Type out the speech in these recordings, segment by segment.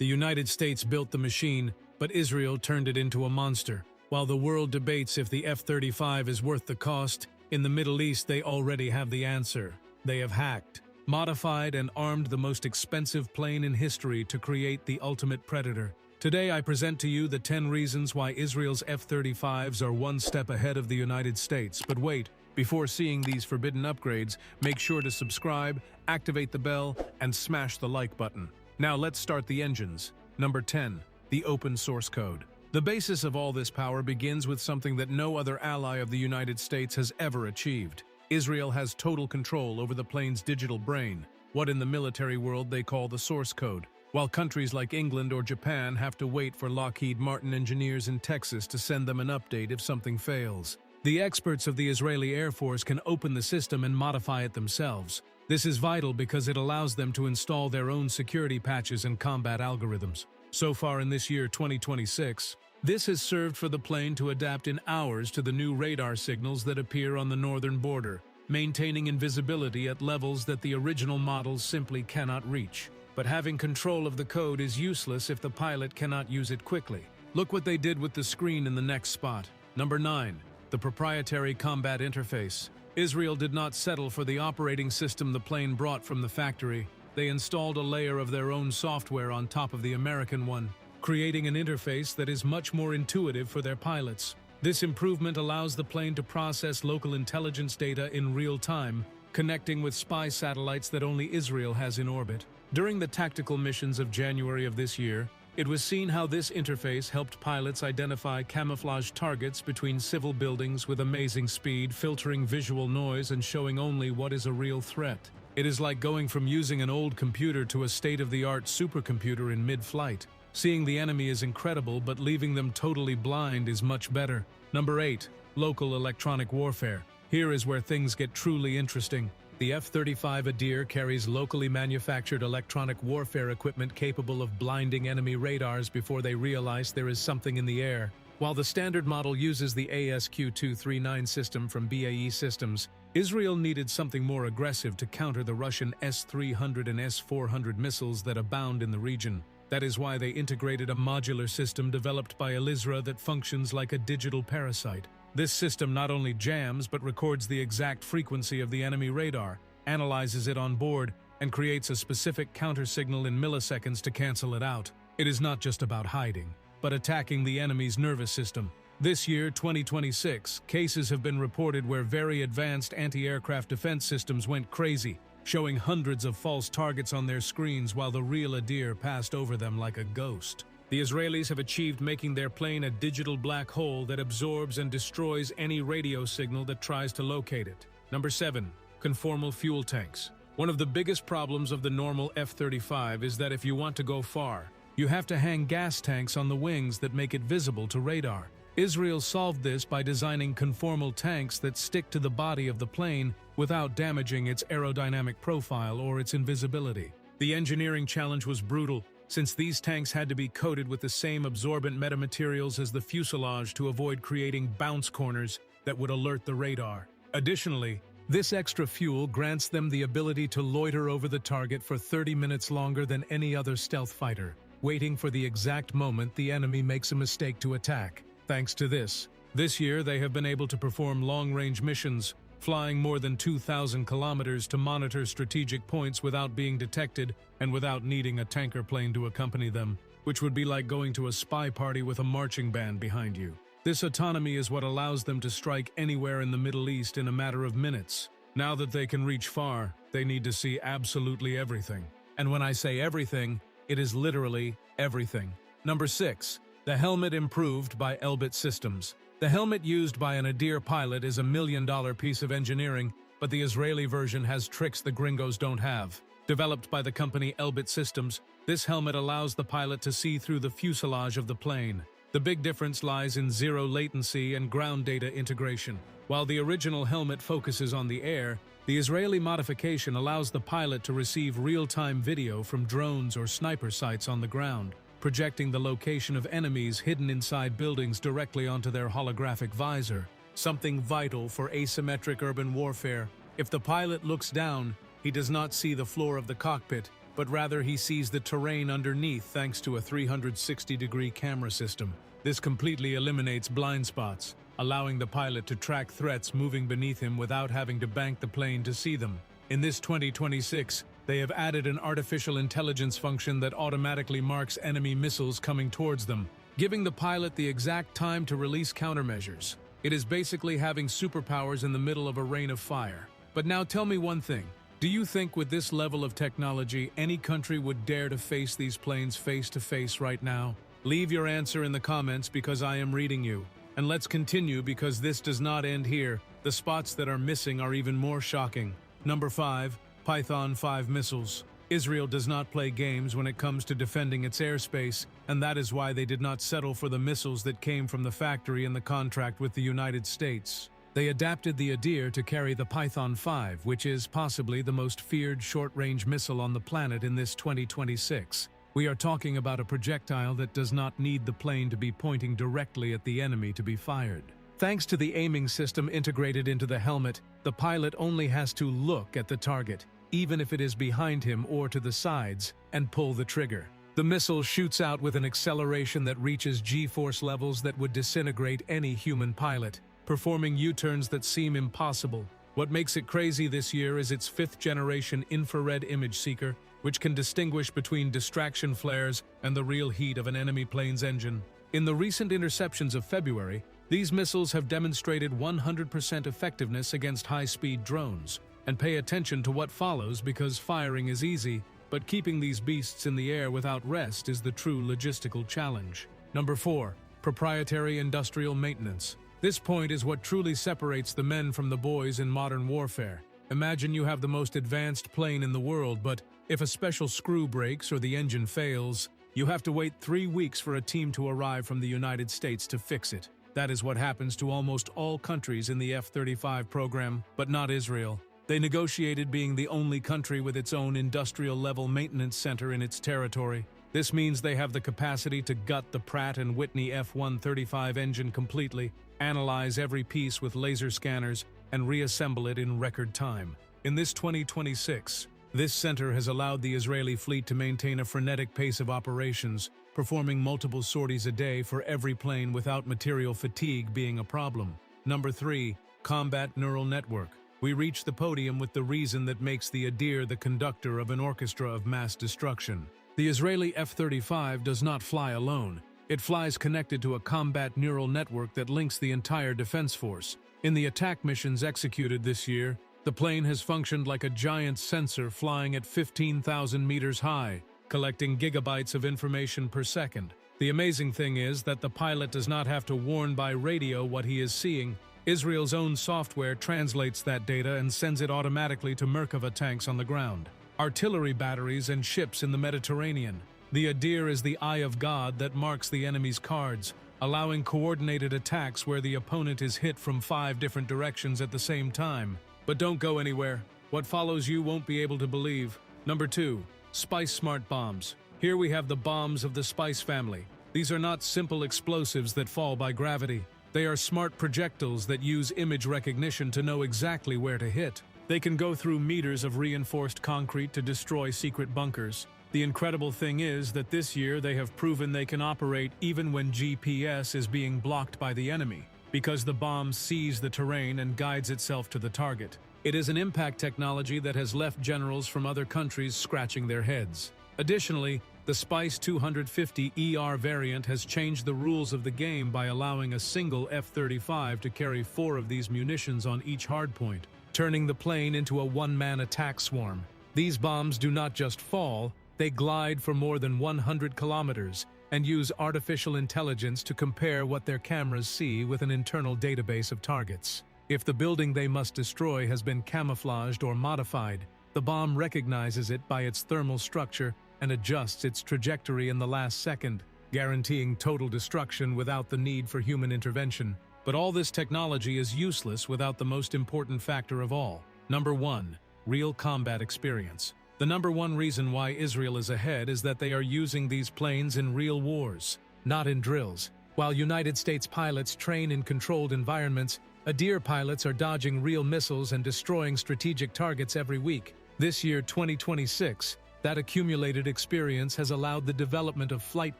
The United States built the machine, but Israel turned it into a monster. While the world debates if the F-35 is worth the cost, in the Middle East they already have the answer. They have hacked, modified and armed the most expensive plane in history to create the ultimate predator. Today I present to you the 10 reasons why Israel's F-35s are one step ahead of the United States. But wait, before seeing these forbidden upgrades, make sure to subscribe, activate the bell, and smash the like button. Now let's start the engines. Number 10. The open source code. The basis of all this power begins with something that no other ally of the United States has ever achieved. Israel has total control over the plane's digital brain, what in the military world they call the source code, while countries like England or Japan have to wait for Lockheed Martin engineers in Texas to send them an update if something fails. The experts of the Israeli Air Force can open the system and modify it themselves. This is vital because it allows them to install their own security patches and combat algorithms. So far in this year 2026, this has served for the plane to adapt in hours to the new radar signals that appear on the northern border, maintaining invisibility at levels that the original models simply cannot reach. But having control of the code is useless if the pilot cannot use it quickly. Look what they did with the screen in the next spot. Number 9. The proprietary combat interface. Israel did not settle for the operating system the plane brought from the factory. They installed a layer of their own software on top of the American one, creating an interface that is much more intuitive for their pilots. This improvement allows the plane to process local intelligence data in real time, connecting with spy satellites that only Israel has in orbit. During the tactical missions of January of this year, it was seen how this interface helped pilots identify camouflage targets between civil buildings with amazing speed, filtering visual noise and showing only what is a real threat. It is like going from using an old computer to a state-of-the-art supercomputer in mid-flight. Seeing the enemy is incredible, but leaving them totally blind is much better. Number 8. Local electronic warfare. Here is where things get truly interesting. The F-35 Adir carries locally manufactured electronic warfare equipment capable of blinding enemy radars before they realize there is something in the air. While the standard model uses the ASQ-239 system from BAE Systems, Israel needed something more aggressive to counter the Russian S-300 and S-400 missiles that abound in the region. That is why they integrated a modular system developed by Elizra that functions like a digital parasite. This system not only jams but records the exact frequency of the enemy radar, analyzes it on board, and creates a specific counter signal in milliseconds to cancel it out. It is not just about hiding, but attacking the enemy's nervous system. This year, 2026, cases have been reported where very advanced anti-aircraft defense systems went crazy, showing hundreds of false targets on their screens while the real Adir passed over them like a ghost. The Israelis have achieved making their plane a digital black hole that absorbs and destroys any radio signal that tries to locate it. Number 7. Conformal fuel tanks. One of the biggest problems of the normal F-35 is that if you want to go far, you have to hang gas tanks on the wings that make it visible to radar. Israel solved this by designing conformal tanks that stick to the body of the plane without damaging its aerodynamic profile or its invisibility. The engineering challenge was brutal, since these tanks had to be coated with the same absorbent metamaterials as the fuselage to avoid creating bounce corners that would alert the radar. Additionally, this extra fuel grants them the ability to loiter over the target for 30 minutes longer than any other stealth fighter, waiting for the exact moment the enemy makes a mistake to attack. Thanks to this year they have been able to perform long-range missions, flying more than 2,000 kilometers to monitor strategic points without being detected and without needing a tanker plane to accompany them, which would be like going to a spy party with a marching band behind you. This autonomy is what allows them to strike anywhere in the Middle East in a matter of minutes. Now that they can reach far, they need to see absolutely everything. And when I say everything, it is literally everything. Number 6. The helmet improved by Elbit Systems. The helmet used by an Adir pilot is a $1 million piece of engineering, but the Israeli version has tricks the gringos don't have. Developed by the company Elbit Systems, this helmet allows the pilot to see through the fuselage of the plane. The big difference lies in zero latency and ground data integration. While the original helmet focuses on the air, the Israeli modification allows the pilot to receive real-time video from drones or sniper sites on the ground, projecting the location of enemies hidden inside buildings directly onto their holographic visor, something vital for asymmetric urban warfare. If the pilot looks down, he does not see the floor of the cockpit, but rather he sees the terrain underneath thanks to a 360-degree camera system. This completely eliminates blind spots, allowing the pilot to track threats moving beneath him without having to bank the plane to see them. In this 2026, they have added an artificial intelligence function that automatically marks enemy missiles coming towards them, giving the pilot the exact time to release countermeasures. It is basically having superpowers in the middle of a rain of fire. But now tell me one thing. Do you think with this level of technology, any country would dare to face these planes face to face right now? Leave your answer in the comments because I am reading you. And let's continue because this does not end here. The spots that are missing are even more shocking. Number 5. Python 5 missiles. Israel does not play games when it comes to defending its airspace, and that is why they did not settle for the missiles that came from the factory in the contract with the United States. They adapted the Adir to carry the Python 5, which is possibly the most feared short-range missile on the planet in this 2026. We are talking about a projectile that does not need the plane to be pointing directly at the enemy to be fired. Thanks to the aiming system integrated into the helmet, the pilot only has to look at the target, even if it is behind him or to the sides, and pull the trigger. The missile shoots out with an acceleration that reaches G-force levels that would disintegrate any human pilot, performing U-turns that seem impossible. What makes it crazy this year is its 5th-generation infrared image seeker, which can distinguish between distraction flares and the real heat of an enemy plane's engine. In the recent interceptions of February, these missiles have demonstrated 100% effectiveness against high-speed drones. And pay attention to what follows because firing is easy, but keeping these beasts in the air without rest is the true logistical challenge. Number 4. Proprietary industrial maintenance. This point is what truly separates the men from the boys in modern warfare. Imagine you have the most advanced plane in the world, but if a special screw breaks or the engine fails, you have to wait 3 weeks for a team to arrive from the United States to fix it. That is what happens to almost all countries in the F-35 program, but not Israel. They negotiated being the only country with its own industrial-level maintenance center in its territory. This means they have the capacity to gut the Pratt & Whitney F-135 engine completely, analyze every piece with laser scanners, and reassemble it in record time. In this 2026, this center has allowed the Israeli fleet to maintain a frenetic pace of operations, performing multiple sorties a day for every plane without material fatigue being a problem. Number 3. Combat Neural Network. We reach the podium with the reason that makes the Adir the conductor of an orchestra of mass destruction. The Israeli F-35 does not fly alone. It flies connected to a combat neural network that links the entire defense force. In the attack missions executed this year, the plane has functioned like a giant sensor flying at 15,000 meters high, collecting gigabytes of information per second. The amazing thing is that the pilot does not have to warn by radio what he is seeing. Israel's own software translates that data and sends it automatically to Merkava tanks on the ground, artillery batteries and ships in the Mediterranean. The Adir is the eye of God that marks the enemy's cards, allowing coordinated attacks where the opponent is hit from 5 different directions at the same time. But don't go anywhere. What follows you won't be able to believe. Number 2. Spice Smart Bombs. Here we have the bombs of the Spice family. These are not simple explosives that fall by gravity. They are smart projectiles that use image recognition to know exactly where to hit. They can go through meters of reinforced concrete to destroy secret bunkers. The incredible thing is that this year they have proven they can operate even when GPS is being blocked by the enemy, because the bomb sees the terrain and guides itself to the target. It is an impact technology that has left generals from other countries scratching their heads. Additionally, the Spice 250 ER variant has changed the rules of the game by allowing a single F-35 to carry 4 of these munitions on each hardpoint, turning the plane into a one-man attack swarm. These bombs do not just fall, they glide for more than 100 kilometers and use artificial intelligence to compare what their cameras see with an internal database of targets. If the building they must destroy has been camouflaged or modified, the bomb recognizes it by its thermal structure and adjusts its trajectory in the last second, guaranteeing total destruction without the need for human intervention. But all this technology is useless without the most important factor of all. Number 1. Real combat experience. The number 1 reason why Israel is ahead is that they are using these planes in real wars, not in drills. While United States pilots train in controlled environments, Adir pilots are dodging real missiles and destroying strategic targets every week. This year, 2026, That accumulated experience has allowed the development of flight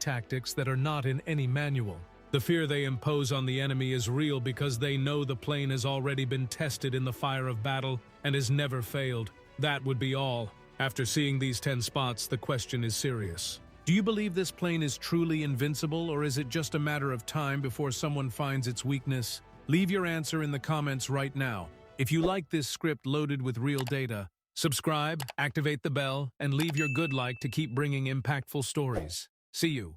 tactics that are not in any manual. The fear they impose on the enemy is real because they know the plane has already been tested in the fire of battle and has never failed. That would be all. After seeing these 10 spots, the question is serious. Do you believe this plane is truly invincible, or is it just a matter of time before someone finds its weakness? Leave your answer in the comments right now. If you like this script loaded with real data, subscribe, activate the bell, and leave your good like to keep bringing impactful stories. See you.